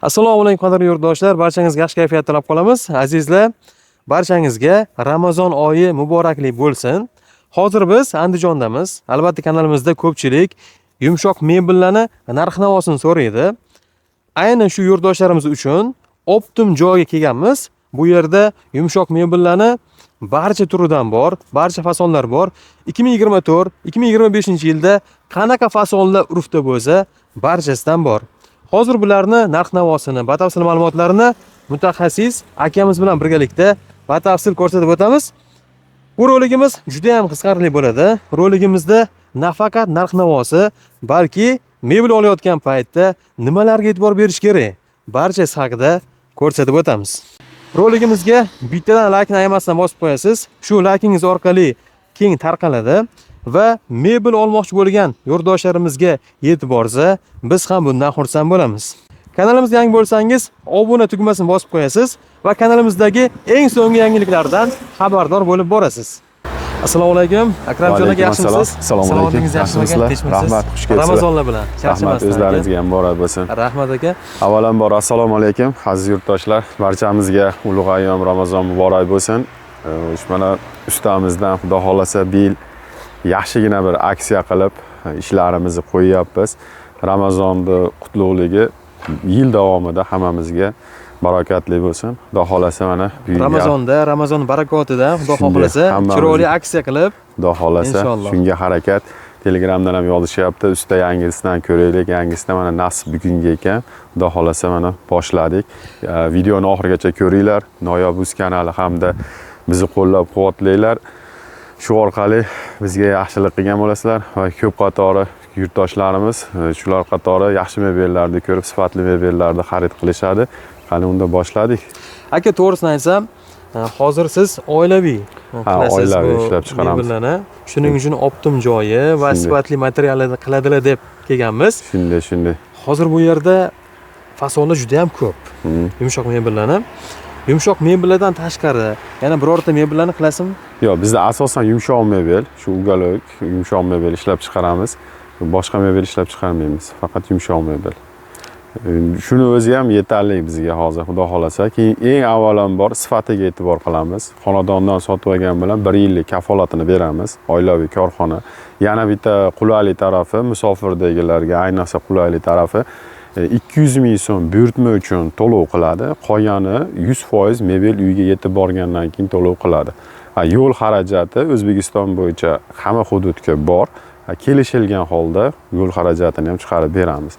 Assalomu alaykum qadrli yurtdoshlar, barchangizga yaxshi kayfiyat tilab qolamiz. Azizlar, barchangizga Ramazon oyi muboraklik bo'lsin. Hozir biz Andijondamiz. Albatta kanalimizda ko'pchilik yumshoq mebellarni narx-navosini so'raydi. Aynan shu yurtdoshlarimiz uchun optim joyga kelganmiz. Bu yerda yumshoq mebellarni barcha turidan bor, barcha fasonlar bor. 2024-2025-yilda qanaqa fasonlar urfda bo'lsa, barchasidan bor. Hozir bularni narx-navosini, batafsil ma'lumotlarini mutaxassis akamiz bilan birgalikda batafsil ko'rsatib o'tamiz. Bu roligimiz juda ham qiziqarli bo'ladi. Roligimizda nafaqat narx-navosi, balki mebel olayotgan paytda nimalarga e'tibor berish kerak, barchasi haqida ko'rsatib o'tamiz. Roligimizga bittadan laykni ayamasdan bosib qo'yasiz. Shu laykingiz orqali keng tarqaladi va mebel olmoqchi bo'lgan yurtdoshlarimizga yetib borsa, biz ham bundan xursand bo'lamiz. Kanalimizga yangi bo'lsangiz, obuna tugmasini bosib qo'yasiz va kanalimizdagi eng so'nggi yangiliklardan xabardor bo'lib borasiz. Assalomu alaykum. Akramjon aka, yaxshimisiz? Assalomu alaykum. Yaxshimisiz? Rahmat, xush kelibsiz. Ramazonlar bilan. Rahmat, o'zlaringizga ham muborak bo'lsin. Rahmat aka. Avvalambor assalomu alaykum aziz yurtdoshlar. Barchamizga ulug' ayyom Ramazon muborak bo'lsin. Mana ustamizdan xudo xolasa bu yil yaxshigina bir aksiya qilib ishlarimizni qo'yyapmiz. Ramazonni qutlug'ligi yil davomida hammamizga barakatli bo'lsin. Xudo xolasa mana bu Ramazon barakotida xudo xolasa chiroyli aksiya qilib, xudo xolasa shunga harakat. Telegramdan ham yozishyapti. Usta yangisidan ko'raylik. Yangisida mana nasib bugungi ekan. Xudo xolasa mana boshladik. Videoni oxirigacha ko'ringlar. Noyobuz kanali hamda bizni qo'llab-quvvatlanglar. Shu orqali bizga yaxshilik qilgan bo'lasizlar va ko'p qatori yurtdoshlarimiz shular qatori yaxshi mebellarni ko'rib, sifatli mebellarni xarid qilishadi. Qani unda boshladik. Aka, to'g'risini aytsam, hozir siz oilaviy ishlab chiqaramiz. Shuning uchun optim joyi va sifatli materiallarni qiladilar deb kelganmiz. Shunday. Hozir bu yerda fasonlar juda ham ko'p. Yumshoq mebellarni. Yumshoq mebellardan tashqari yana birorta mebellarni qilasizmi? Yo'q, bizda asosan yumshoq mebel, shu ugalok yumshoq mebel ishlab chiqaramiz. Boshqa mebel ishlab chiqarmaymiz, faqat yumshoq mebel. Shuni o'zi ham yetarli bizga hozir, xudo xolasa. Keyin eng avvalambor sifatiga e'tibor qilamiz. Xonadondan sotib olgan bilan 1 yillik kafolatini beramiz, oilaviy korxona. Yana bitta qulaylik tarafi, musofirdagilarga ayniqsa qulaylik tarafi 200 ming so'm buyurtma uchun to'lov qiladi. Qolgani 100% mebel uyga yetib borgandan keyin to'lov qiladi. Yo'l xarajati O'zbekiston bo'yicha hamma hududga bor. Kelishilgan holda yo'l xarajatini ham chiqarib beramiz.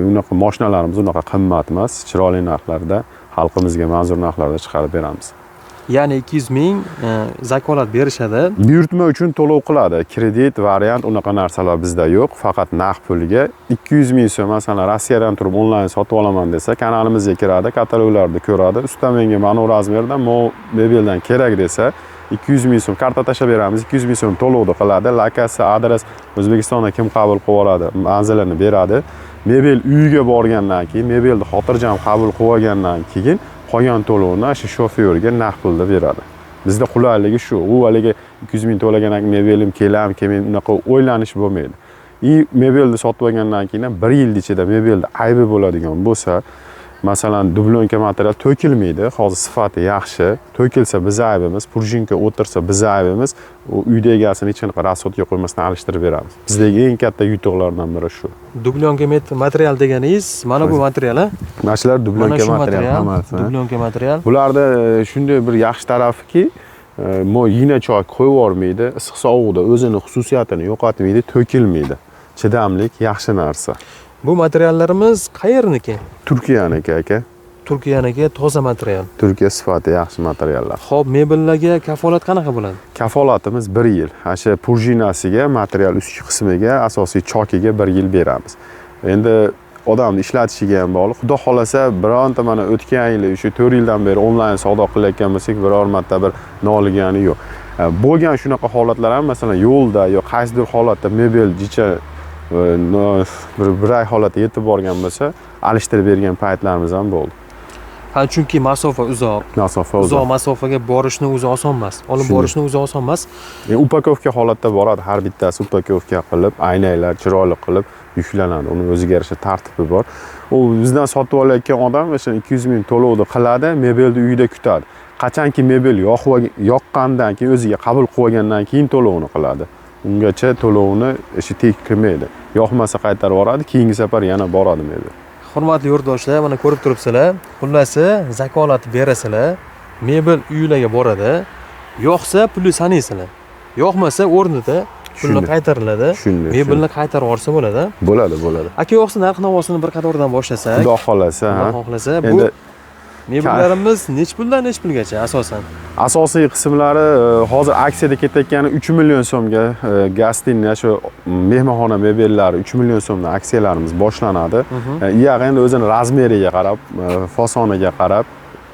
Unaqa mashinalarimiz unaqa qimmat emas, chiroyli narxlarda, xalqimizga manzur narxlarda chiqarib beramiz. Ya'ni 200 ming zakolat berishadi. Buyurtma uchun to'lov qiladi. Kredit, variant unaqa narsalar bizda yo'q. Faqat naqd pulga 200 ming so'm, masalan, Rossiyadan turib onlayn sotib olaman desa, kanalimizga kiradi, kataloglarni ko'radi. Usta menga mana bu razmerdan, mebeldan kerak desa, 200 ming so'm karta tashab beramiz. 200 ming so'm to'lovni qiladi. Lokasi, adres O'zbekistonda kim qabul qilib oladi, manzilini beradi. Mebel uyiga borgandan keyin, mebelni xotirjam qabul qilib olgandan keyin qolgan to'lovni shu shofyorga naqd pulda beradi. Bizda qulayligi shu. U haliga 200 ming to'lagan mebelim kelam, kelmaydi, unaqa o'ylanish bo'lmaydi. Mebelni sotib olgandan keyin 1 yil ichida mebelda aybi bo'ladigan bo'lsa, masalan, dublonka material to'kilmaydi, hozir sifati yaxshi, to'kilsa biz aybimiz, prujinka o'tirsa biz aybimiz, u uyda egasini hech qanaqa rasodga qo'ymasdan alishtirib beramiz. Bizdagi eng katta yutuqlardan biri shu. Dublonka material deganingiz, mana bu material, Mana shular dublonka material hammasi. Dublonka material. Bularda shunday bir yaxshi tarafiki, yina choy qo'yib yubormaydi, issiq sovuqda o'zini xususiyatini yo'qotmaydi, to'kilmaydi. Chidamlik yaxshi narsa. Bu materiallarimiz qayerniki? Turkiyaniki aka. Turkiyaniki toza material. Turkiya sifati yaxshi materiallar. Xo'p, mebellarga kafolat qanaqa bo'ladi? Kafolatimiz 1 yil. O'sha prujinasiga, material ustki qismiga, asosiy chokiga 1 yil beramiz. Endi odamni ishlatishiga ham bog'liq. Xudo xolasa, bironta mana o'tgan yil, shu 4 yildan beri onlayn savdo qilayotgan bo'lsak, biror marta bir noligani yo'q. Bo'lgan shunaqa holatlar ham, masalan, yo'lda yoki qaysidir holatda mebel jicha bir ay holatga yetib borgan bo'lsa, alishtirib bergan paytlarimiz ham bo'ldi. Chunki masofa uzoq. Uzoq masofaga borishni o'zi oson emas. Olib borishni o'zi oson emas. Upakovka holatda boradi, har bittasi upakovka qilib, aynaklar chiroyli qilib yuklanadi. Uni o'ziga yarasha tartibi bor. u bizdan sotib olayotgan odam o'sha 200 ming to'lovni qiladi, mebelni uyida kutadi. Qachonki mebel yoqqandan keyin o'ziga qabul qilib olgandan keyin to'lovni qiladi. Ungacha to'lovni ishi tek qilmaydi. Yoqmasa qaytarib yuboradi, keyingi safar yana boradi mebel. Hurmatli yurtdoshlar, mana ko'rib turibsizlar. Xullas, zakolat berasizlar, mebel uylarga boradi. Yo'qsa pulni sanaysizlar. Yo'qmasa o'rnida pulni qaytariladi. Mebelni qaytarib yuborsa bo'ladi. Bo'ladi. Aka, yo'qsa narx-navosini bir qatordan boshlasak. Xudo xolasa, Xudo xohlasa, bu mebellarimiz nech puldan nech pulgacha asosan? Asosiy qismlari hozir aksiyada ketayotgani 3 million so'mga Gastin shu mehmonxona mebellari 3 million so'mdan aksiyalarimiz boshlanadi. Iyag'i endi o'zini razmeriga qarab, fasoniga qarab,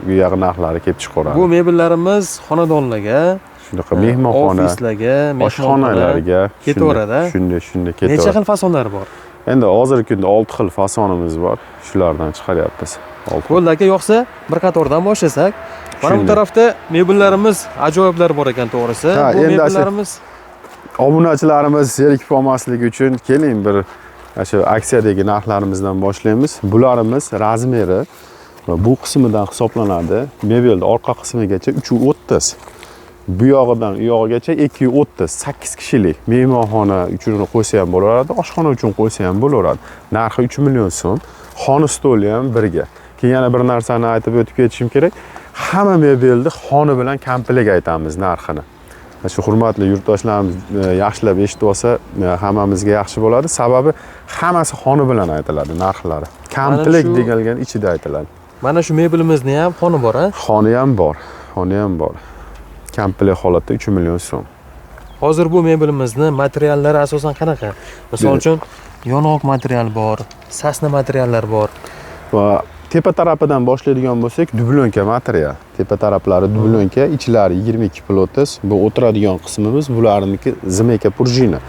bu yog'i narxlari kelib chiqaradi. Bu mebellarimiz xonadonlarga, shunaqa mehmonxona, ofislarga, oshxonalarga ketaveradi. Shunday ketaveradi. Necha xil fasonlari bor? Endi hozirgi kunda 6 xil fasonimiz bor. Shulardan chiqaryapmiz. Bo'ldi aka, yo'qsa bir qatordan boshlasak. Mana bu tarafda mebellarimiz ajoyiblar bor ekan, to'g'risi. Bu mebellarimiz obunachilarimiz zerikib olmasligi uchun keling bir shu aksiyadagi narxlarimizdan boshlaymiz. Bularimiz razmeri bu qismidan hisoblanadi. Mebelning orqa qismigacha 330. Bu yog'idan u yog'igacha 230, 8 kishilik mehmonxona uchun qo'ysa ham bo'laveradi, oshxona uchun qo'ysa ham bo'laveradi. Narxi 3 million so'm. Xona stoli ham birga. Keyin yana bir narsani aytib o'tib ketishim kerak. Hamma mebelni xona bilan komplet aytamiz narxini. Shu hurmatli yurtdoshlarimiz yaxshilab eshitib olsa, hammamizga yaxshi bo'ladi. Sababi hammasi xona bilan aytiladi narxlari. Komplet degan ichida aytiladi. Mana shu mebelimizni ham xona bor, a? Xona ham bor. Komplet holatda 3 million so'm. Hozir bu mebelimizni materiallari asosan qanaqa? Misol uchun yong'oq material bor, sasna materiallar bor. Va tepa tarafidan boshlaydigan bo'lsak, dublonka material. Tepa taraflari dublonka, ichlari 22 plotis. Bu o'tiradigan qismimiz, bularniki zimeka prujina.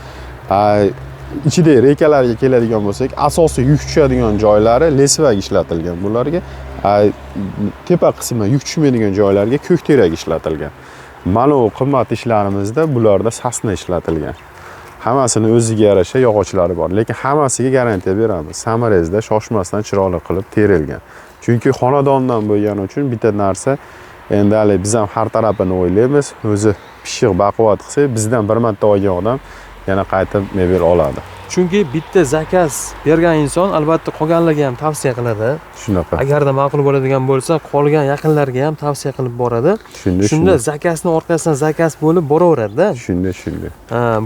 Ichida rekalarga keladigan bo'lsak, asosiy yuk tushadigan joylari lesvag ishlatilgan bularga. Tepa qismi yuk tushmaydigan joylarga ko'kterak ishlatilgan. Mana bu qimmat ishlarimizda bularda sasna ishlatilgan. Hammasini o'ziga yarasha yog'ochlari bor, lekin hammasiga garantiya beramiz. Samarezda shoshmasdan chiroyli qilib terilgan. Chunki xonadondan bo'lgani uchun bitta narsa, endi hali biz ham har tarafini o'ylaymiz. O'zi pishiq baquvvat qilsa, bizdan bir marta olgan odam yana qaytib mebel oladi. Chunki bitta zakaz bergan inson albatta qolganlarga ham tavsiya qiladi. Shunaqa. Agarda ma'qul bo'ladigan bo'lsa, qolgan yaqinlarga ham tavsiya qilib boradi. Shunda zakazning orqasidan zakaz bo'lib boraveradi-da. Shunday.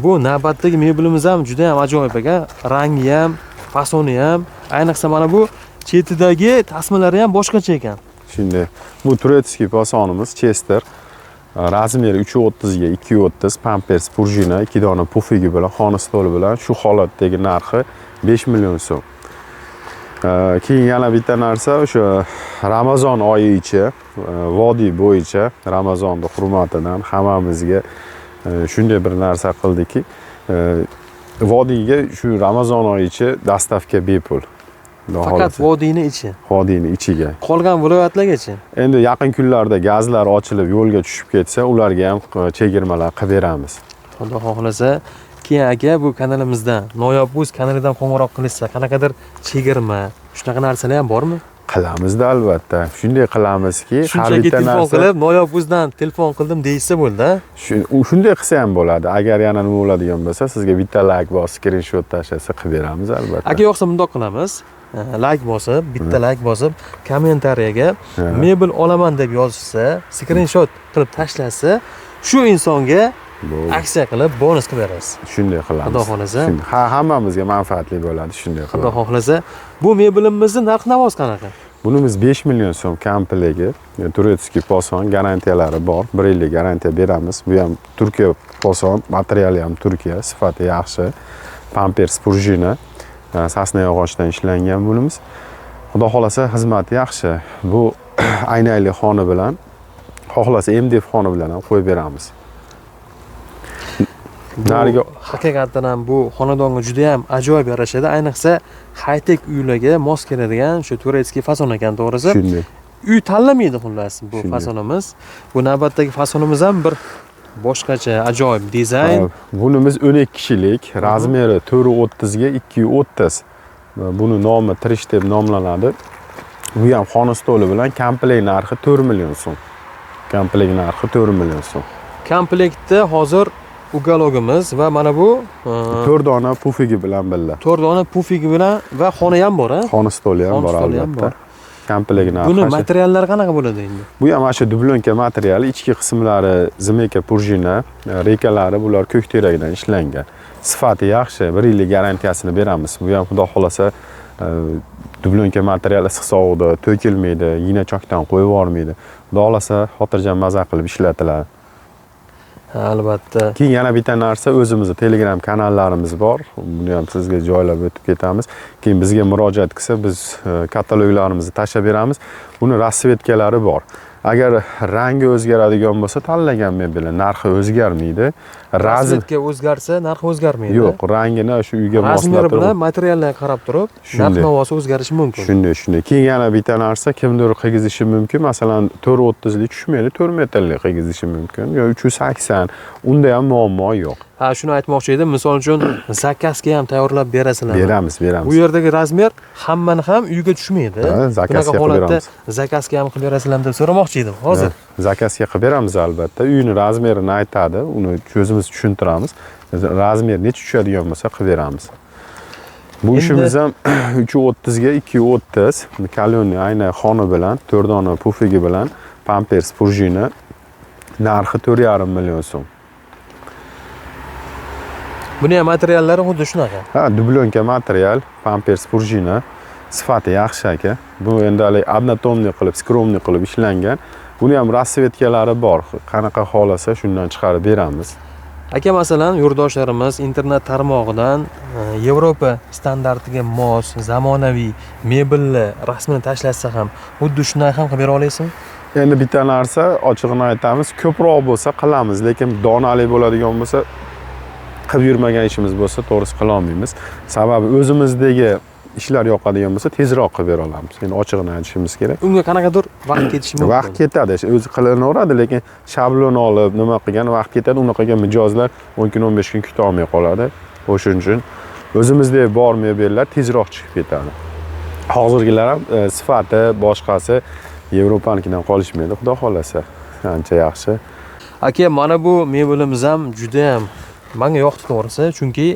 Bu navbatdagi mebelimiz ham juda ham ajoyib ekan. Rangi ham, fasoni ham, ayniqsa mana bu chetidagi tasmalari ham boshqacha ekan. Shunday. Bu turetskiy fasonimiz Chester. Razmeri 330 ga 230, pampers, prujina, 2 dona pufigi bilan, xona stoli bilan shu holatdagi narxi 5 million so'm. Keyin yana bitta narsa, o'sha Ramazon oyi ichi, vodiy bo'yicha Ramazonning hurmatidan hammamizga shunday bir narsa qildiki, vodiyga shu Ramazon oyi ichi dastavka bepul. Faqat vodiyning ichi. Vodiyning ichiga. Qolgan viloyatlargacha. Endi yaqin kunlarda gazlar ochilib yo'lga tushib ketsa, ularga ham chegirmalar qilib beramiz. Xudo xohlasa, keyin aka bu kanalimizdan, Noyob.uz kanalidan qo'ng'iroq qilishsa, qanaqadir chegirma, shunaqa narsalar ham bormi? Qilamizda albatta. Shunday qilamizki, har bitta narsa qilib, Noyob.uzdan telefon qildim deysa bo'ldi. Shunday qilsa ham bo'ladi. Agar yana nima bo'ladigan bo'lsa, sizga bitta like bosib, screenshot tashlasa qilib beramiz albatta. Aka, yo'qsa bundoq qilamiz. Like bosib, bitta like bosib, kommentariyaga mebel olaman deb yozsa, screenshot qilib tashlasa, shu insonga aksiya qilib bonus qilib beramiz. Shunday qilamiz. Xudo xolasa. Hammamizga manfaatli bo'ladi, shunday qilamiz. Xudo xohlasa. Bu mebelimizning narx-navosi qanaqa? Bunimiz 5 million so'm komplegi, turetskiy poson, garantiyalari bor. 1 yillik garantiya beramiz. Bu ham Turkiya poson, materiali ham Turkiya, sifati yaxshi. Pampers, prujina, sasna yog'ochdan ishlangan bunimiz. Xudo xolasa xizmati yaxshi. Bu aynayli xona bilan, xohlasa MDF xona bilan ham qo'yib beramiz. Haqiqatan ham bu xonadonga juda ham ajoyib yarashadi. Ayniqsa high-tech uylarga mos keladigan shu turetskiy fason ekan, to'g'risi. Shunday. Uy tanlamaydi xullas bu fasonimiz. Bu navbatdagi fasonimiz ham bir boshqacha ajoyib dizayn. Bunimiz 12 kishilik, razmeri 430 ga 230. Buni nomi Trish deb nomlanadi. Bu ham xona stoli bilan komplekt narxi 4 million so'm. Komplekt narxi 4 million so'm. Komplektda hozir ugalogimiz va mana bu 4 dona pufigi bilan birga. 4 dona pufigi bilan va xona ham bor, ha? Xona stoli ham Xona bor stoli ham albatta. bor. Komplekt narxi. Buni materiallari qanaqa bo'ladi endi? Bu ham mana shu dublonka materiali, ichki qismlari zimeka prujina, rekalari bular ko'k terakdan ishlangan. Sifati yaxshi, 1 yillik garantiyasini beramiz. Bu ham xudo xolasa dublonka material issiq sovuqda to'kilmaydi, yina chokdan qo'yib yubormaydi. Xudo xolasa xotirjam maza qilib ishlatiladi. Albatta. Keyin yana bitta narsa, o'zimizning Telegram kanallarimiz bor. Buni ham sizga joylab o'tib ketamiz. Keyin bizga murojaat qilsa, biz kataloglarimizni tashlab beramiz. Buni rasvetkalari bor. Agar rangi o'zgaradigan bo'lsa, tanlagan mebel narxi o'zgarmaydi. Rasvetka o'zgarsa, narxi o'zgarmaydi. Yo'q, rangini shu uyga razmeri moslab bilan materiallarga qarab turib, narx-navosi o'zgarishi mumkin. Shunday. Keyin yana bitta narsa, kimdir qigizishi mumkin. Masalan, 430 lik tushmaydi, 4 metrlik qigizishi mumkin. Yo 380, unda ham muammo yo'q. Ha, shuni aytmoqchi edim. Misol uchun, zakazga ham tayyorlab berasizlar. Beramiz. Bu yerdagi razmer hammani ham uyga tushmaydi. Zakazga Bunaqa qilib holatda beramiz. zakazga ham qilib berasizlar deb so'ramoqchi edim hozir. Zakazga qilib beramiz albatta. Uyni razmerini aytadi, uni o'zimiz tushuntiramiz. Razmer necha tushadigan bo'lsa qilib beramiz. Bu ishimiz ham 330 ga 230, kalyonni aynan xona bilan, 4 dona pufigi bilan, pampers prujina narxi 4,5 million so'm. Buni ham materiallari xuddi shunaqa. Ha, dublonka material, pampers prujina, sifati yaxshi aka. Bu endi однотонный qilib, skromniy qilib ishlangan. Buni ham rasvetkalari bor. Qanaqa xolasa shundan chiqarib beramiz. Aka, masalan, yurtdoshlarimiz internet tarmog'idan Yevropa standartiga mos, zamonaviy mebelli rasmini tashlasa ham, xuddi shunday ham qilib bera olasizmi? Endi bitta narsa, ochig'ini aytamiz, ko'proq bo'lsa qilamiz, lekin donali bo'ladigan bo'lsa, qilib yurmagan ishimiz bo'lsa, to'g'risi qila olmaymiz. Sababi o'zimizdagi ishlar yoqadigan bo'lsa, tezroq qilib bera olamiz. Endi ochig'ini aytishimiz kerak. Unga qanaqadir vaqt ketishi mumkin. Vaqt ketadi, o'zi qilinaveradi, lekin shablon olib, nima qilgan vaqt ketadi. Unaqaga mijozlar 10 kun, 15 kun kuta olmay qoladi. O'shuning uchun o'zimizda bor mebellar tezroq chiqib ketadi. Hozirgilar ham sifati, boshqasi Yevropanikidan qolishmaydi, xudo xolasa. Ancha yaxshi. Aka, mana bu mebelimiz ham juda ham menga yoqdi to'g'risi, chunki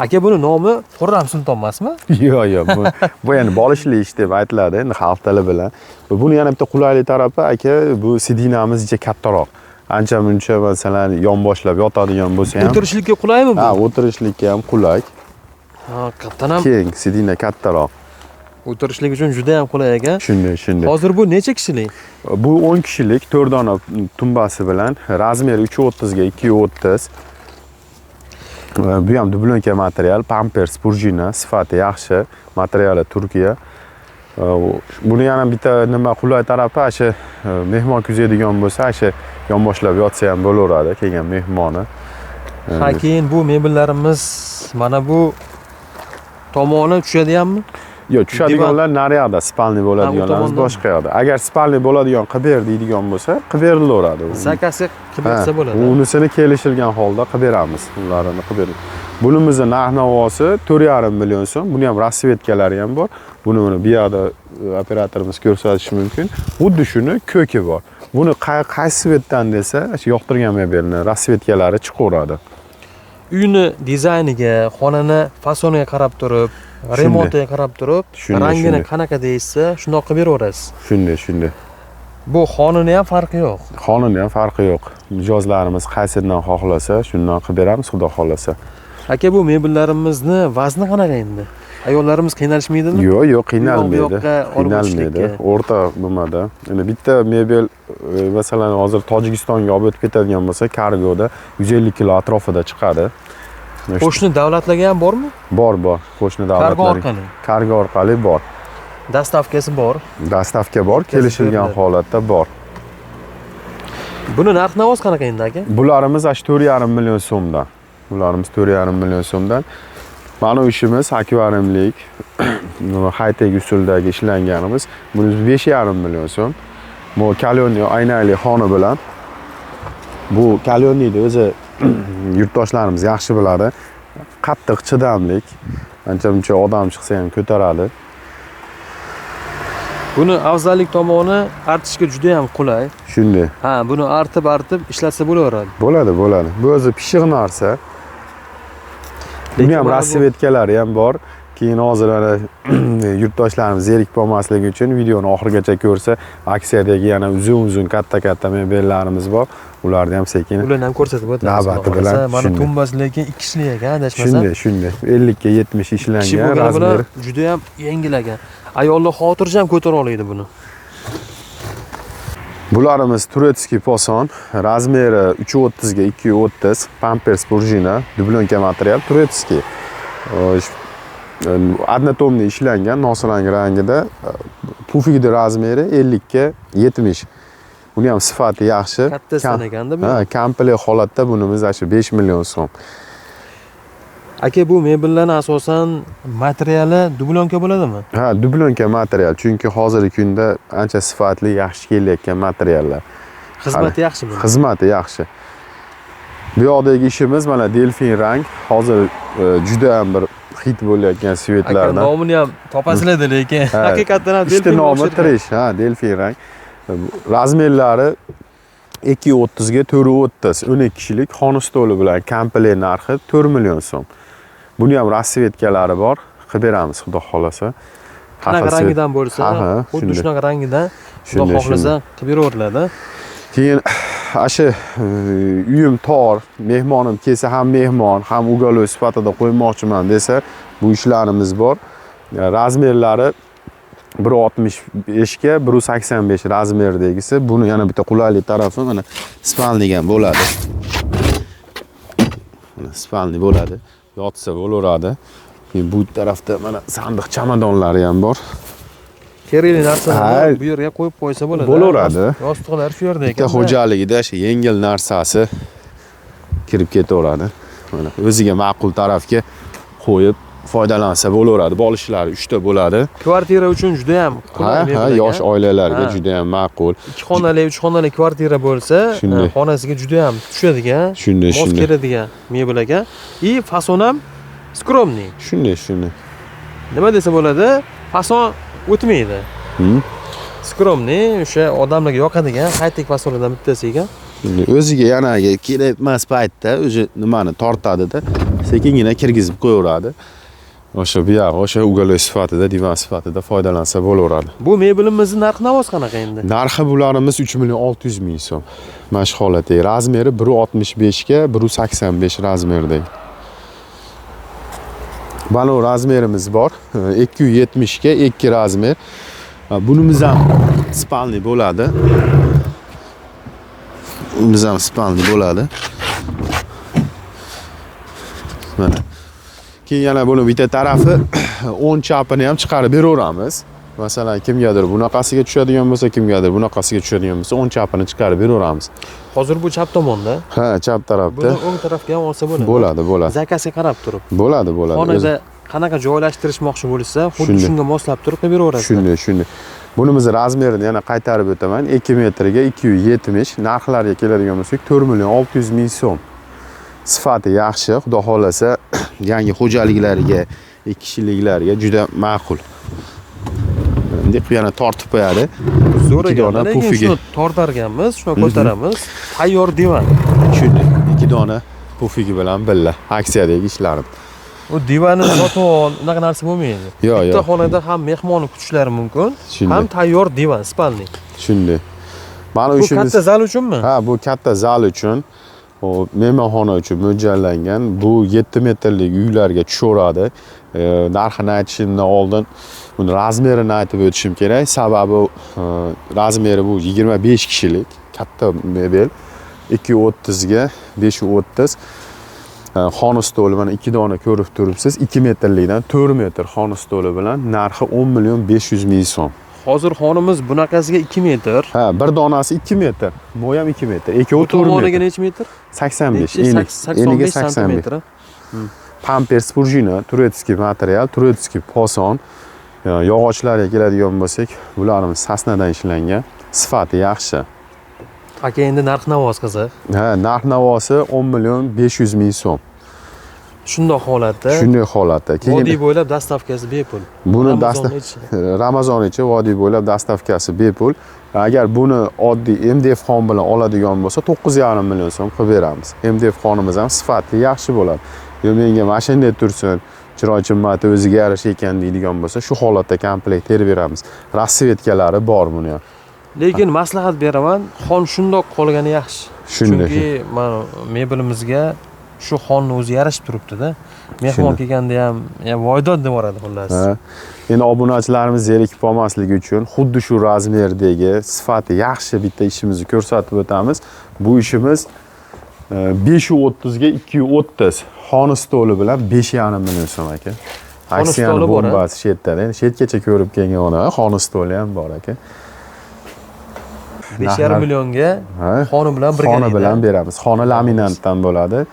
aka, buni nomi Xurram Sulton emasmi? Yo'q, bu endi bolishli ish deb aytiladi, endi xalq tili bilan. Buni yana bitta qulaylik tarafi, aka, bu sidinamiz icha kattaroq. Ancha muncha masalan yonboshlab yotadigan bo'lsa ham. O'tirishlikka qulaymi bu? Ha, o'tirishlikka ham qulay. Haqiqatan ham Keng, sidina kattaroq. o'tirishlik uchun juda ham qulay ekan. Shunday. Hozir bu necha kishilik? Bu 10 kishilik, 4 dona tumbasi bilan, razmeri 330 ga 230. Bu ham dublonka material, pampers prujina, sifati yaxshi, materiali Turkiya. Buni yana bitta nima qulay tarafi, o'sha mehmon kuzaydigan bo'lsa, o'sha yonboshlab yotsa ham bo'laveradi, kelgan mehmoni. Ha, keyin bu mebellarimiz mana bu tomoni tushadiganmi? Yo'q, tushadiganlar naryoqda, spalniy bo'ladiganlarimiz boshqa yoqda. Agar spalniy bo'ladigan qilib ber deydigan bo'lsa, qilib berilaveradi. Zakazga qilib bersa bo'ladi. Unisini kelishilgan holda qilib beramiz. Ularni qilib beramiz. Bunimizning narx-navosi 4,5 million so'm. Buni ham rasvetkalari ham bor. Buni bu yerda operatorimiz ko'rsatishi mumkin. Xuddi shuni ko'ki bor. Buni qaysi svetdan desa, yoqtirgan mebelni rasvetkalari chiqaveradi. Uyni dizayniga, xonani fasoniga qarab turib, remontiga qarab turib, rangini qanaqa deysiz, shundoq qilib beraverasiz. Shunday. Bu xonani ham farqi yo'q. Xonani ham farqi yo'q. Mijozlarimiz qaysidan xohlasa, shundan qilib beramiz, xudo xohlasa. Aka, bu mebellarimizni vazni qanaqa endi? Ayollarimiz qiynalishmaydimi? Yo'q, qiynalmaydi. O'rta bo'lmadi. Endi bitta mebel masalan hozir Tojikistonga olib o'tib ketadigan bo'lsa, kargoda 150 kilo atrofida chiqadi. Qo'shni davlatlarga ham bormi? Bor. Qo'shni davlatlarga. Kargo orqali bor. Dastavkasi bor. Dastavka bor, kelishilgan holatda bor. Buni narx-navosi qanaqa endi aka? Bularimiz 4,5 million so'mdan. Mana ishimiz akvariumlik, high-tech usuldagi ishlanganimiz. Buni 5,5 million so'm. Bu kalyonli aynali xona bilan. Bu kalyonniyni o'zi yurtdoshlarimiz yaxshi biladi. Qattiq chidamlik, Ancha-muncha odam chiqsa ham ko'taradi. Buni afzallik tomoni artishga juda ham qulay. Shunday. Ha, buni artib ishlatsa bo'laveradi. Bo'ladi. Bu o'zi pishiq narsa. Buni ham rasvetkalari ham bor. Keyin hozir yurtdoshlarimiz zerikib qolmasligi uchun videoni oxirigacha ko'rsa, aksiyadagi yana uzun katta mebellarimiz bor. Ularni ham sekin ularni ham ko'rsatib o'tamiz. Navbati bilan. Mana tumbasi lekin 2 kishili ekan, adashmasam. Shunday. 50 ga 70 ishlangan razmer. Juda ham yengil ekan. Ayollar xotirjam ko'tara oladi buni. Bularimiz turetskiy poson, razmeri 330 ga 230, pampers prujina, dublonka material turetskiy. Однотомный ishlangan, nosrang rangida, pufigida razmeri 50 ga 70. Buni ham sifati yaxshi. Kattasidan ekanda bu. Ha, komplet holatda bunimiz shu 5 million so'm. Aka, bu mebellarning asosan materiali dublonka bo'ladimi? Ha, dublonka material, chunki hozirgi kunda ancha sifatli, yaxshi kelayotgan materiallar. Xizmati yaxshi buni. Xizmati yaxshi. Bu yoqdagi ishimiz mana delfin rang, hozir juda ham bir hit bo'layotgan svetlardan. Aka, nomini ham topasizlar lekin haqiqatan ham delfin nomi Trish, ha, delfin rang. Razmerlari 230 ga 430, 12 kishilik xona stoli bilan komplet narxi 4 million so'm. Buni ham rasvetkalari bor, qilib beramiz, xudo xolasa. Qanaqa rangidan bo'lsa, xuddi shunaqa rangidan xudo xolasa qilib beraveradi. Keyin asha uyim tor, mehmonim kelsa ham mehmon, ham ugalov sifatida qo'ymoqchiman desa, bu ishlarimiz bor. Razmerlari 1.65 ga 1.85 razmerdagisi. Buni yana bitta qulaylik tarafi mana spalni ham bo'ladi. Mana spalni bo'ladi. Yotsa bo'laveradi. Bu tarafda mana sandiq chamadonlari ham bor. Kerakli narsalarni bu yerga qo'yib qo'ysa bo'ladi. Bo'laveradi. Yostiqlar shu yerda ekan. Bitta xo'jaligida shu yengil narsasi kirib ketaveradi. Mana o'ziga ma'qul tarafga qo'yib foydalansa bo'laveradi. Bolishlari 3 ta bo'ladi. Kvartira uchun juda ham qulay. Ha, yosh oilalarga juda ham ma'qul. 2 xonali, 3 xonali kvartira bo'lsa, xonasiga juda ham tushadigan, mos keladigan mebel ekan. И fason ham skromniy. Shunday. Nima desa bo'ladi? Fason o'tmaydi. Skromniy, o'sha odamlarga yoqadigan high-tech fasonlardan bittasi ekan. O'ziga yanaga kerak emas paytda o'zi nimani tortadi-da, sekingina kirgizib qo'yaveradi. O'sha ugalov sifatida, divan sifatida foydalansa bo'laveradi. Bu mebelimizning narx-navosi qanaqa endi? Narxi bularimiz 3 million 600 ming so'm. Mana shu holatda razmeri 1.65 ga 1.85 razmerdagi. Balo razmerimiz bor. 270 ga 2 razmer. Bunimiz ham spalni bo'ladi. Bunimiz ham spalni bo'ladi. Mana. Keyin yana buni bitta tarafi 10 chapini ham chiqarib beraveramiz. Masalan, kimgadir bunaqasiga tushadigan bo'lsa, kimgadir bunaqasiga tushadigan bo'lsa, 10 chapini chiqarib beraveramiz. Hozir bu chap tomonda. Ha, chap tarafda. Buni o'ng tarafga ham olsa bo'ladi. Bo'ladi. Zakasiga qarab turib. Bo'ladi. Xonada qanaqa joylashtirishmoqchi bo'lsa, xuddi shunga moslab turib qilib beraverasiz. Shunday. Bunimiz razmerini yana qaytarib o'taman. 2 metrga 270, narxlarga keladigan bo'lsak 4 million 600 ming so'm. Sifati yaxshi, xudo xolasa, yangi xo'jaliklarga, 2 kishiliklarga juda ma'qul. Deb yana tortib qo'yadi. Zo'r ekan. Lekin shuni tortarganmiz, shuni ko'taramiz. Tayyor divan. Shunday. 2 dona pufigi bilan billa aksiyadagi ishlarim. U divanni sotib ol, unaqa narsa bo'lmaydi. Bitta xonada ham mehmonni kutishlari mumkin, ham tayyor divan, spalni. Shunday. Mana bu katta zal uchunmi? Ha, bu katta zal uchun. O mehmonxona uchun mo'ljallangan. Bu 7 metrlik uylarga tushaveradi. Narxini aytishimdan oldin buni razmerini aytib o'tishim kerak. Sababi razmeri bu 25 kishilik katta mebel. 230 ga 530. Xona stoli mana 2 dona ko'rib turibsiz. 2 metrlikdan 4 metr xona stoli bilan narxi 10 million 500 ming so'm. Hozir xonamiz bunaqasiga 2 metr. Ha, bir donasi 2 metr. Bu ham 2 metr. Ikkovi 4 metr. Tomoniga necha metr? 85. Eniga 85 metr. Pampers prujina, turetskiy material, turetskiy poson. Yog'ochlariga keladigan bo'lsak, bularimiz sasnadan ishlangan. Sifati yaxshi. Aka, endi narx-navosi qiziq. Ha, narx-navosi 10 million 500 ming so'm. shundoq holatda. Shunday holatda. Vodiy bo'ylab dastavkasi bepul. Buni Ramazon ichi. vodiy bo'ylab dastavkasi bepul. Agar buni oddiy MDF xon bilan oladigan bo'lsa 9,5 million so'm qilib beramiz. MDF xonimiz ham sifatli, yaxshi bo'ladi. Yo menga mashinada tursin, chiroy chimmati o'ziga yarasha ekan deydigan bo'lsa, shu holatda komplekt terib beramiz. Rasvetkalari bor buni ham. Lekin maslahat beraman, xon shundoq qolgani yaxshi. Shunday. Chunki mana mebelimizga shu xonni o'zi yarashib turibdi-da. Mehmon kelganda ham voydod deb yuboradi xullas. Endi obunachilarimiz zerikib qolmasligi uchun xuddi shu razmerdagi sifati yaxshi bitta ishimizni ko'rsatib o'tamiz. Bu ishimiz 530 ga 230 xona stoli bilan 5,5 million so'm aka. Aksiyani bombasi shu yerda. Endi shu yergacha ko'rib kelgan ona xona stoli ham bor aka. 5,5 millionga xona bilan birga. Xona bilan beramiz. Xona laminatdan bo'ladi.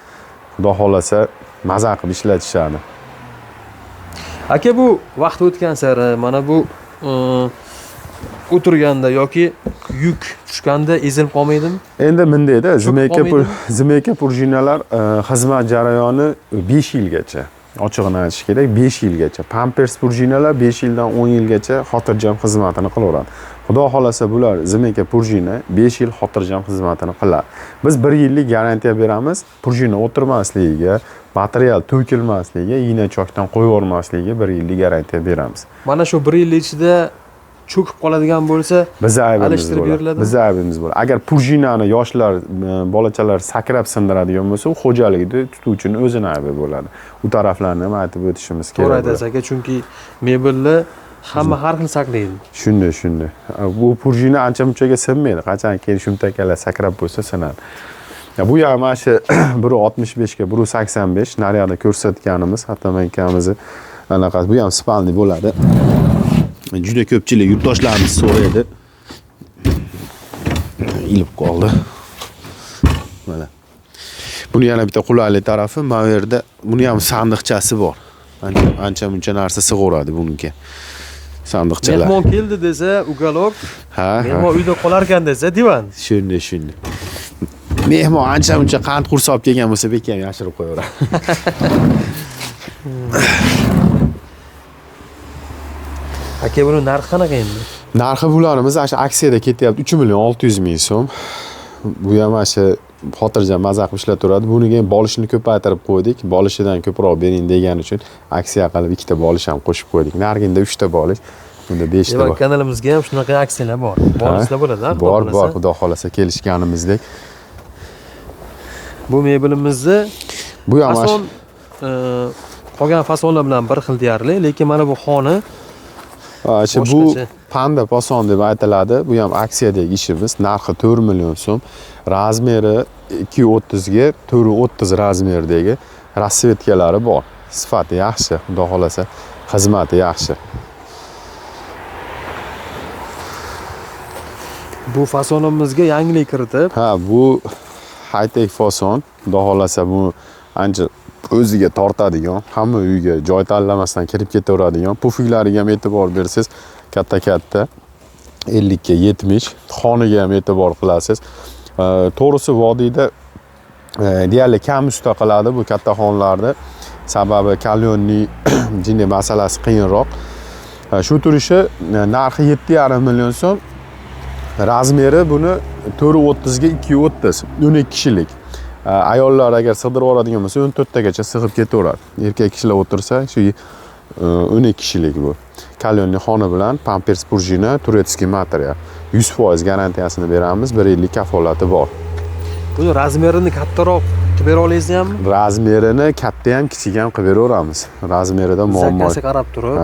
Xudo xolasa maza qilib ishlatishadi. Aka, bu vaqt o'tgan sari mana bu o'tirganda yoki yuk tushganda ezilib qolmaydimi? Endi bundayda zimeka prujinalar xizmat jarayoni 5 yilgacha. Ochig'ini aytish kerak, 5 yilgacha. Pampers prujinalar 5 yildan 10 yilgacha xotirjam xizmatini qilaveradi. Xudo xolasa bular zimeka prujina 5 yil xotirjam xizmatini qiladi. Biz 1 yillik garantiya beramiz. Prujina o'tirmasligiga, material to'kilmasligiga, igna chokdan qo'yib yubormasligiga 1 yillik garantiya beramiz. Mana shu 1 yil ichida cho'kib qoladigan bo'lsa, alishtirib beriladi. Bizning aybimiz bo'ladi. Agar prujinani yoshlar, bolachalar sakrab sindiradigan bo'lsa, u xo'jaligida tutuvchining o'zini aybi bo'ladi. U taraflarni ham aytib o'tishimiz kerak. To'g'ri aytasiz aka, chunki mebelni hamma har xil saqlaydi. Shunday. Bu prujina ancha-munchaga sinmaydi. Qachon keyin shumtakalar sakrab bo'lsa sinadi. Bu ham mana shu 1.65 ga 1.85 naryoqda ko'rsatganimiz, hatto men ikamizni anaqasi bu ham spalni bo'ladi. Juda ko'pchilik yurtdoshlarimiz so'raydi. Ilib qoldi. Mana. Buni yana bitta qulaylik tarafi, mana bu yerda buni ham sandiqchasi bor. Ancha-muncha narsa sig'averadi bunga. Sandiqchalar. Mehmon keldi desa, ugalok. Mehmon uyda qolar ekan desa, divan. Shunday. Mehmon ancha-muncha qand qursa olib kelgan bo'lsa, bekam yashirib qo'yaveradi. Aka, buni narxi qanaqa endi? Narxi bularimiz ana shu aksiyada ketyapti 3 million 600 ming so'm. Bu ham ana shu xotirjam maza qilib ishlataveradi. Buniga ham bolishni ko'paytirib qo'ydik. Bolishidan ko'proq bering degani uchun aksiya qilib ikkita bolish ham qo'shib qo'ydik. Narginda 3 ta bolish, bunda 5 ta bor. Kanalimizga ham shunaqa aksiyalar bor. Bolishlar bo'ladi, Bor, xudo xolasa kelishganimizdek. Bu mebelimizni bu ham fason qolgan fasonlar bilan bir xil deyarli, lekin mana bu xona bu panda fason deb aytiladi. Bu ham aksiyadagi ishimiz. Narxi 4 million so'm. Razmeri 230 ga 430 razmerdagi rasvetkalari bor. Sifati yaxshi, xudo xolasa xizmati yaxshi. Bu fasonimizga yangilik kiritib. Bu high-tech fason. Xudo xolasa bu ancha o'ziga tortadigan, hamma uyga joy tanlamasdan kirib ketaveradigan, pufiklariga ham e'tibor bersiz, katta 50 ga 70, xoniga ham e'tibor qilasiz. To'g'risi vodiyda deyarli kam usta qiladi bu katta xonlarda. Sababi kalyonning jinni masalasi qiyinroq. Shu turishi narxi 7,5 million so'm. Razmeri buni 430 ga 230, 12 kishilik. Ayollar agar sig'dirib oladigan bo'lsa 14 tagacha sig'ib ketaveradi. Erkak kishilar o'tirsa shu 12 kishilik bu. Kalyonning xona bilan Pampers prujina, turetskiy material. 100% garantiyasini beramiz, 1 yillik kafolati bor. Buni razmerini kattaroq qilib bera olasizmi? Razmerini katta ham, kichik ham qilib beraveramiz. Razmerida muammo. Zakasi qarab turib,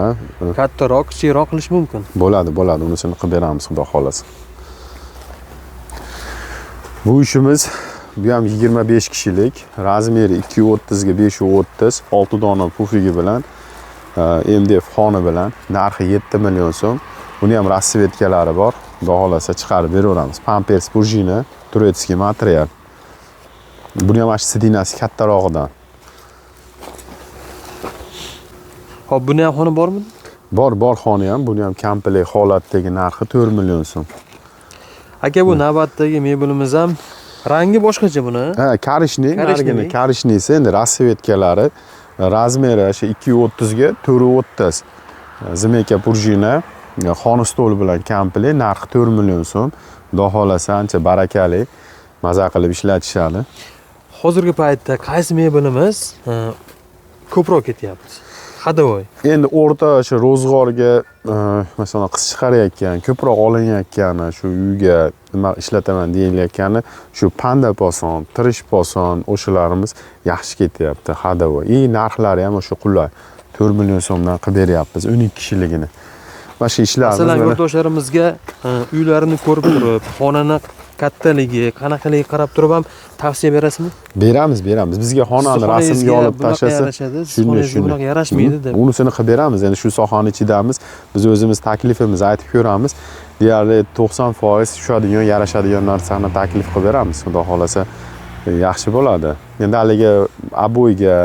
kattaroq, kichikroq qilish mumkin. Bo'ladi, unisini qilib beramiz, xudo xolasa. Bu ishimiz bu ham 25 kishilik, razmeri 230 ga 530, 6 dona pufigi bilan, MDF xona bilan, narxi 7 million so'm. Buni ham rasvetkalari bor. Xudo xolasa chiqarib beraveramiz. Pampers prujina, turetskiy material. Buni ham sidinasi kattarog'idan. Xo'p, buni ham xona bormi? Bor xona ham. Buni ham komplekt holatdagi narxi 4 million so'm. Aka, bu navbatdagi mebelimiz ham Rangi boshqacha buni. Ha, karishnik, Karishnik. narigini karishnisi endi rasvetkalari razmeri o'sha 230 ga 430. Zimeka prujina, xona stol bilan komplet, narxi 4 million so'm. Xudo xolasa ancha barakali, maza qilib ishlatishadi. Hozirgi paytda qaysi mebelimiz ko'proq ketyapti? Hadovoy. Endi o'rta o'sha ro'zg'orga masalan qiz chiqarayotgan, ko'proq olinayotgani, shu uyga nima ishlataman deyilayotgani, shu panda poson, tirish poson o'shalarimiz yaxshi ketyapti. Hadovoy. Narxlari ham o'sha qulay. 4 million so'mdan qilib beryapmiz 12 kishiligini. Mana shu ishlarimiz Masalan, yurtdoshlarimizga uylarini ko'rib turib, xonani kattaligi, qanaqaligi qarab turib ham tavsiya berasizmi? beramiz. Bizga xonani rasmga olib tashlasa, shunday yarashmaydi deb. Unisini qilib beramiz. Endi shu sohani ichidamiz. Biz o'zimiz taklifimizni aytib ko'ramiz. Deyarli 90% tushadigan, yarashadigan narsani taklif qilib beramiz. Xudo xolasa yaxshi bo'ladi. Endi haligi aboyga,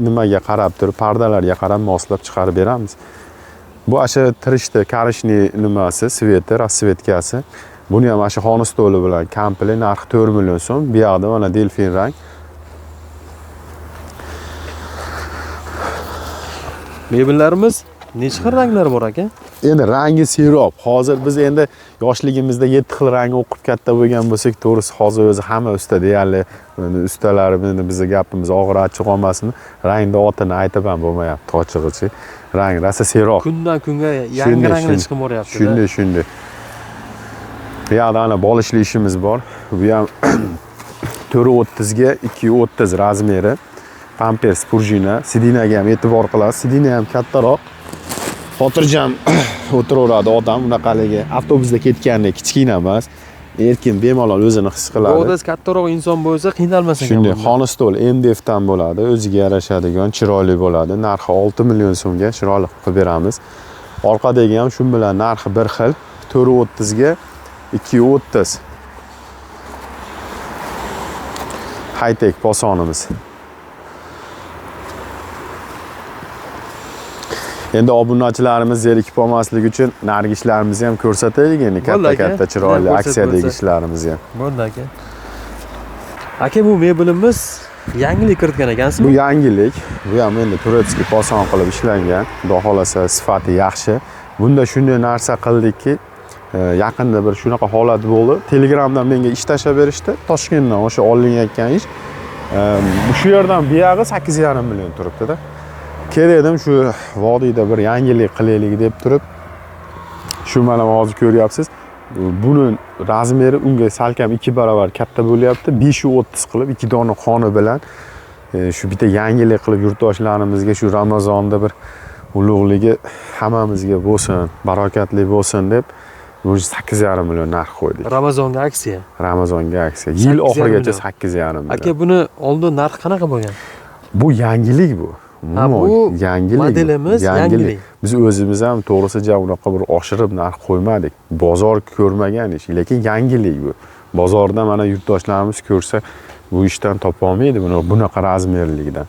nimaga qarab turib, pardalarga qarab moslab chiqarib beramiz. Bu asha tirishda karishni nimasi, sveti, rasvetkasi. Buni ham asha xona stoli bilan komplet narxi 4 million so'm. Bu yoqda mana delfin rang. Mebellarimiz necha xil ranglar bor aka? Endi rangi serob. Hozir biz endi yoshligimizda 7 xil rang o'qib katta bo'lgan bo'lsak, to'g'risi hozir o'zi hamma usta deyarli ustalari endi bizga gapimiz og'ir achchiq olmasin, rangni otini aytib ham bo'lmayapti ochig'ichi. Rang rosa serob. Kundan kunga yangi ranglar chiqib boryapti. Shunday. Bu yoqda ana bolishli ishimiz bor. Bu ham 430 ga 230 razmeri. Pampers prujina, sidinaga ham e'tibor qilasiz. Sidina ham kattaroq. Xotirjam o'tiraveradi odam, bunaqaligi avtobusda ketgandek kichkina emas. Erkin bemalol o'zini his qiladi. Bo'g'das kattaroq inson bo'lsa qiynalmasin. Shunday, xona stol MDFdan bo'ladi, o'ziga yarashadigan, chiroyli bo'ladi. Narxi 6 million so'mga chiroyli qilib beramiz. Orqadagi ham shu bilan narxi bir xil, 430 ga 230. High-tech posonimiz. Endi obunachilarimiz zerikib olmasligi uchun narigi ishlarimizni ham ko'rsataylik, endi katta chiroyli aksiyadagi ishlarimizni ham. Bo'ldi aka. Aka, bu mebelimiz yangilik kiritgan ekansizmi? Bu yangilik. Bu ham endi turetskiy poson qilib ishlangan. Xudo xolasa sifati yaxshi. Bunda shunday narsa qildikki, yaqinda bir shunaqa holat bo'ldi. Telegramdan menga ish tashlab berishdi. Toshkentdan o'sha olinayotgan ish. Shu yerdan buyog'i 8,5 million turibdi-da. Kerakdim shu vodiyda bir yangilik qilaylik deb turib, shu mana hozir ko'ryapsiz. Buni razmeri unga salkam 2 barobar katta bo'lyapti. 530 qilib 2 dona xona bilan shu bitta yangilik qilib yurtdoshlarimizga shu Ramazonda bir ulug'ligi hammamizga bo'lsin, barokatli bo'lsin deb bu 8,5 million narx qo'ydik. Ramazonga aksiya. Yil oxirigacha 8,5 million. Aka, buni oldin narxi qanaqa bo'lgan? Bu yangilik bu. Bu yangilik. Modelimiz yangilik. Biz o'zimiz ham to'g'risi unaqa bir oshirib narx qo'ymadik. Bozor ko'rmagan ish, lekin yangilik bu. Bozorda mana yurtdoshlarimiz ko'rsa, bu ishdan topa olmaydi bunaqa razmerlikdan.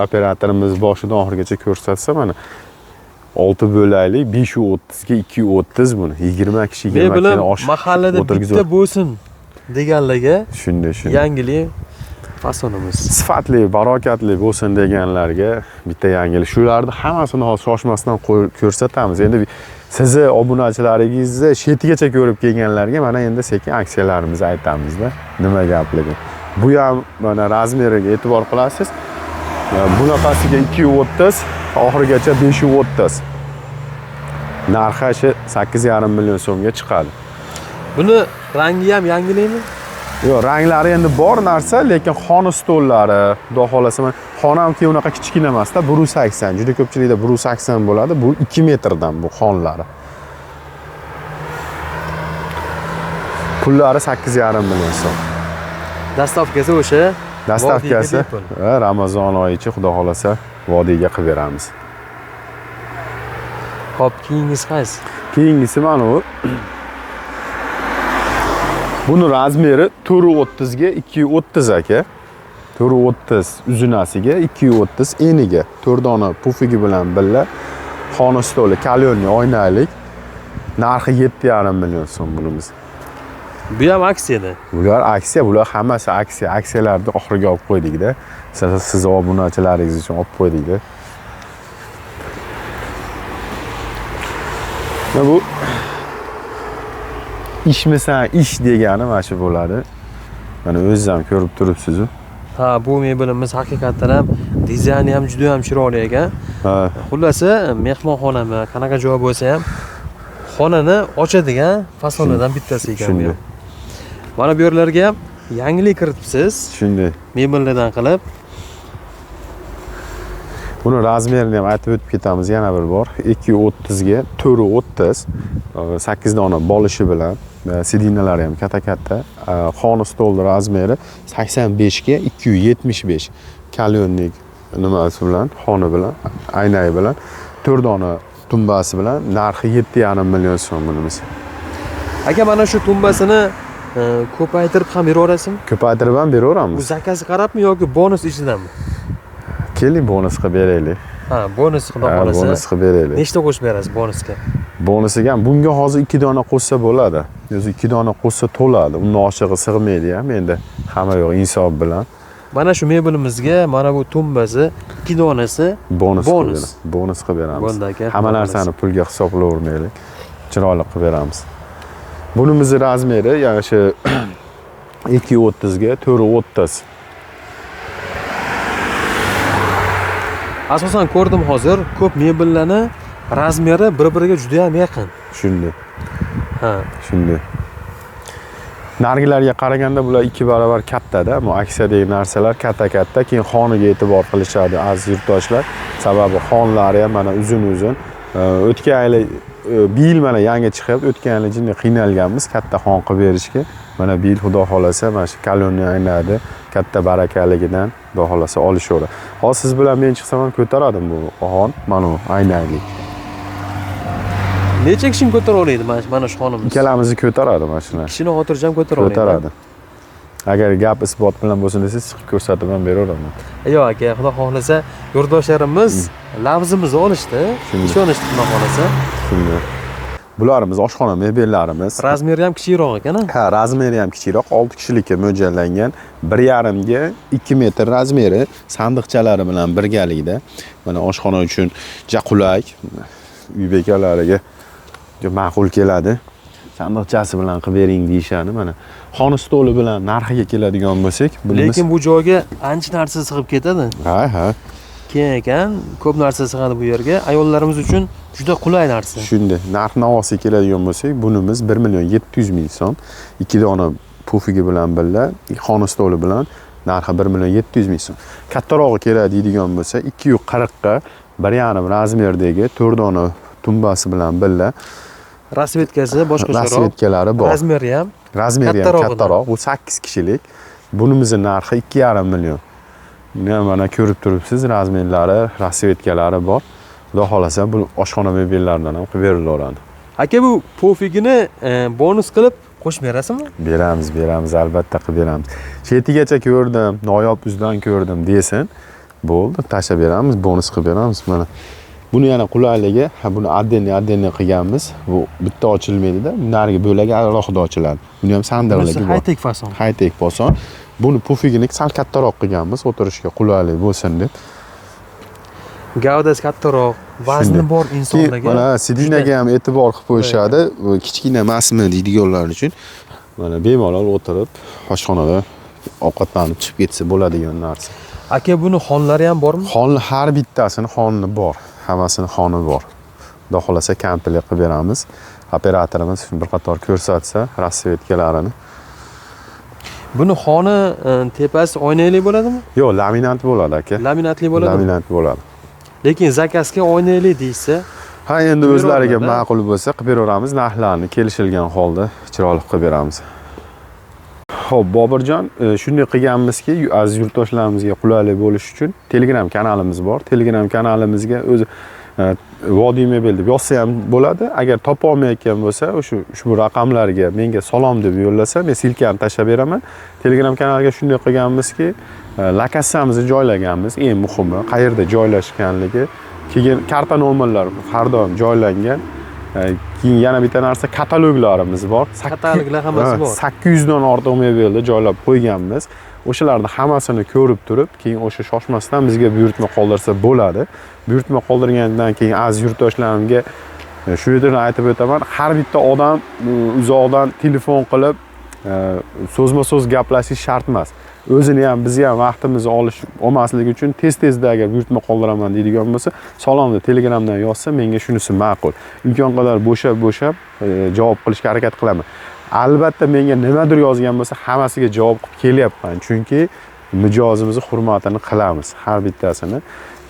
Operatorimiz boshidan oxirigacha ko'rsatsa mana 6 bo'laylik 530 ga 230 buni 20 kishi 20 kishini oshib mahallada bitta bo'lsin deganlarga shunday. Yangilik fasonimiz. Sifatli, barokatli bo'lsin deganlarga bitta yangilik. Shularni hammasini hozir shoshmasdan ko'rsatamiz. Endi sizni obunachilaringizni shetigacha ko'rib kelganlarga mana endi sekin aksiyalarimizni aytamizda. Nima gapligi. Bu ham mana razmeriga e'tibor qilasiz. Bunaqasiga 230, oxirigacha 530. Narxi 8,5 million so'mga chiqadi. Buni rangi ham yangilikmi? Yo'q, ranglari endi bor narsa, lekin xona stollari, xudo xolasa, xonamki unaqa kichkina emasda, 180. Juda ko'pchilikda 180 bo'ladi. Bu 2 metrdan bu xonlari. Pullari 8,5 million so'm. Dastavkasi o'sha. Dastavkasi Ramazon oyicha xudo xolasa vodiyga qilib beramiz. Xo'p, keyingisi qaysi? Keyingisi mana u. Buni razmeri 430 ga 230 aka. 430 uzunasiga, 230 eniga. 4 dona pufigi bilan birga xona stoli, kalyonni oynaylik. Narxi 7,5 million so'm bunimiz. Bu ham aksiyada. Bular aksiya, bular hammasi aksiya. Aksiyalarni oxiriga olib qo'ydikda. Siz obunachilaringiz uchun olib qo'ydikda. Bu ishmisan ish degani mana shu bo'ladi. Mana o'zingiz ham ko'rib turibsiz-ku. Ha, bu mebelimiz haqiqatan ham dizayni ham juda ham chiroyli ekan. Ha, Xullasi mehmonxonami, qanaqa joy bo'lsa ham xonani ochadigan fasonlardan bittasi ekan bu. shunday. Mana bu yerlarga ham yangilik kiritibsiz. Shunday. Mebellardan qilib. Buni razmerini ham aytib o'tib ketamiz yana bir bor. 230 ga 430, 8 dona bolishi bilan, sidinalari ham katta-katta. Xona stolni razmeri 85 ga 275. Kalyonnik nimasi bilan, xona bilan, aynai bilan, 4 dona tumbasi bilan narxi 7,5 million so'm bunimiz. Aka, mana shu tumbasini ko'paytirib ham beraverasizmi? Ko'paytirib ham Bu beraveramiz. zakazga qarabmi yoki bonus ichidanmi? Keling bonus qilib beraylik. Ha, bonus xudo Ha, xolasa. bonus qilib beraylik. Nechta qo'shib berasiz bonusga? Bonusiga ham bunga hozir 2 dona qo'shsa bo'ladi. O'zi 2 dona qo'shsa to'ladi. Undan oshig'i sig'maydi ham endi hamma yo'q insof bilan. Mana shu mebelimizga mana bu tumbasi 2 donasi Bonus Bonus. bonus qilib beramiz. Bo'ldi aka. Hamma narsani pulga hisoblayvermaylik. Chiroyli qilib beramiz. Bunimizni razmeri yana shu 230 ga 430. Asosan ko'rdim hozir ko'p mebellarni razmeri bir-biriga juda ham yaqin. Shunday, Ha. shunday. Nargilarga qaraganda bular 2 barobar kattada, bu aksiyadagi narsalar katta-katta, keyin xoniga e'tibor qilishadi aziz yurtdoshlar. Sababi xonlari ham mana uzun-uzun. O'tgan yil bir yil mana yangi chiqib, o'tgan yil jinni qiynalganmiz katta xon qilib berishga. Mana bir yil xudo xolasa mana shu kolonni aynadi, katta barakaligidan xudo xolasa olishaveradi. Hozir siz bilan men chiqsam ham ko'taradim bu xon, mana bu aynaylik. Necha kishini ko'tara oladi mana shu xonimiz? Ikkalamizni ko'taradi mana shular. Kishini xotirjam ko'tara oladi. Ko'taradi. Agar gap isbot bilan bo'lsin desangiz, chiqib ko'rsatib ham beraveraman. Yo'q aka, xudo xolasa yurtdoshlarimiz lafzimizni olishdi, Shunday. ishonishdi xudo xolasa. Shunday. Bularimiz oshxona mebellarimiz. Razmeri ham kichikroq ekan-a? Ha, razmeri ham kichikroq, 6 kishilikka mo'ljallangan. 1,5 ga 2 metr razmeri, sandiqchalari bilan birgalikda. Mana oshxona uchun juda qulay, uy bekalariga ma'qul keladi. Sandiqchasi bilan qilib bering deyshani. Mana xona stoli bilan narxiga keladigan bo'lsak, Lekin bu joyga ancha narsa sig'ib ketadi. ha, ha. Keyin ekan ko'p narsa sig'adi bu yerga. Ayollarimiz uchun juda qulay narsa. Shunday, narx-navosiga keladigan bo'lsak, bunimiz 1 million 700 ming so'm. 2 dona pufigi bilan birga, xona stoli bilan narxi 1 million 700 ming so'm. Kattarog'i keladi deydigan bo'lsa, 240 ga 1,5 razmerdagi 4 dona tumbasi bilan birga Rasvetkasi boshqacharoq. rasvetkalari bor. Razmeri ham Razmeri ham kattarog'idan. kattaroq. Bu 8 kishilik. Bunimizning narxi 2,5 million. Mana ko'rib turibsiz, razmerlari, rasvetkalari bor. Xudo xolasa bu oshxona mebellaridan ham qilib berilaveradi. Aka, bu pufigini bonus qilib qo'shib berasizmi? Beramiz, albatta qilib beramiz. Chetigacha ko'rdim, noyob uzdan ko'rdim desin. Bo'ldi, tashlab beramiz, bonus qilib beramiz. Mana buni yana qulayligi, buni addenni qilganmiz. Bu bitta ochilmaydi-da, nariga bo'lagi alohida ochiladi. Buni ham sandiqligi bor. High-tech fason. High-tech fason. Buni pufigini sal kattaroq qilganmiz, o'tirishga qulaylik bo'lsin deb. Gavdasi kattaroq, vazni bor insonlarga. Mana sidinaga ham e'tibor qilib qo'yishadi. Kichkina emasmi deydiganlar uchun. Mana bemalol o'tirib, oshxonada ovqatlanib chiqib ketsa bo'ladigan narsa. Aka, buni xonlari ham bormi? Xonni har bittasini xonni bor. Hammasini xoni bor. Xudo xolasa komplet qilib beramiz. Operatorimiz bir qator ko'rsatsa rasvetkalarini. Buni xoni tepasi oynali bo'ladimi? Yo'q, laminat bo'ladi aka. Laminatli bo'ladimi? Laminat bo'ladi. Lekin zakazga oynali deysa, Ha, endi Qilib o'zlariga beraveradi. ma'qul bo'lsa qilib beraveramiz, narxlarni kelishilgan holda chiroyli qilib beramiz. Xo'p, Bobirjon, shunday qilganmizki, aziz yurtdoshlarimizga qulaylik bo'lishi uchun Telegram kanalimiz bor. Telegram kanalimizga o'zi Vodiy Mebel deb yozsa ham bo'ladi. Agar topa olmayotgan bo'lsa, ushbu raqamlarga menga salom deb yo'llasa, men silkani tashlab beraman. Telegram kanaliga shunday qilganmizki, lokatsiyamizni joylaganmiz. Eng muhimi, qayerda joylashganligi, keyin karta nomerlari har doim joylangan. Keyin yana bitta narsa kataloglarimiz bor. Kataloglar hammasi bor. 800 dan ortiq mebelni joylab qo'yganmiz. O'shalarni hammasini ko'rib turib, keyin o'sha shoshmasdan bizga buyurtma qoldirsa bo'ladi. Buyurtma qoldirgandan keyin aziz yurtdoshlarimga shu yerdan aytib o'taman, har bitta odam uzoqdan telefon qilib so'zma-so'z gaplashish shart emas. O'zini ham, bizni ham vaqtimizni olmasligi uchun tez-tezda agar buyurtma qoldiraman deydigan bo'lsa, salomda Telegramdan yozsa, menga shunisi ma'qul. Imkon qadar bo'shab javob qilishga harakat qilaman. Albatta menga nimadir yozgan bo'lsa, hammasiga javob qilib kelyapman, chunki mijozimizni hurmatini qilamiz har bittasini.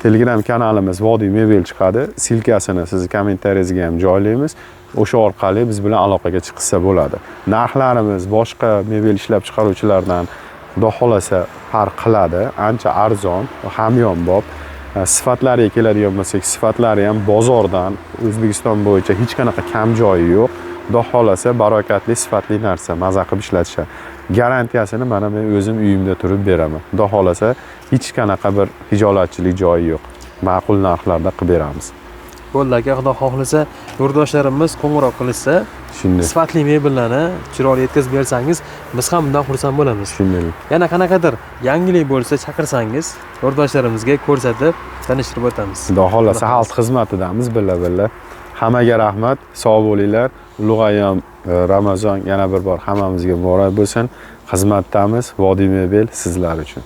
Telegram kanalimiz Vodiy Mebel chiqadi. Silkasini sizni kommentariyangizga ham joylaymiz. O'sha orqali biz bilan aloqaga chiqsa bo'ladi. Narxlarimiz boshqa mebel ishlab chiqaruvchilardan xudo xolasa farq qiladi. Ancha arzon, hamyonbop. Sifatlariga keladigan bo'lsak, sifatlari ham bozordan O'zbekiston bo'yicha hech qanaqa kam joyi yo'q. Xudo xolasa barokatli, sifatli narsa maza qilib ishlatishadi. Garantiyasini mana men o'zim uyimda turib beraman. Xudo xolasa hech qanaqa bir hijolatchilik joyi yo'q. Ma'qul narxlarda qilib beramiz. Bo'ldi aka, xudo xohlasa yurtdoshlarimiz qo'ng'iroq qilishsa, Shunday. sifatli mebellarni chiroyli yetkazib bersangiz, biz ham bundan xursand bo'lamiz. Shunday. Yana qanaqadir yangilik bo'lsa chaqirsangiz, yurtdoshlarimizga ko'rsatib, tanishtirib o'tamiz. Xudo xolasa xalq xizmatidamiz billa-billa. Hammaga rahmat, sog' bo'linglar. Ulug' ayyom Ramazon yana bir bor hammamizga muborak bo'lsin. Xizmatdamiz Vodiy Mebel sizlar uchun.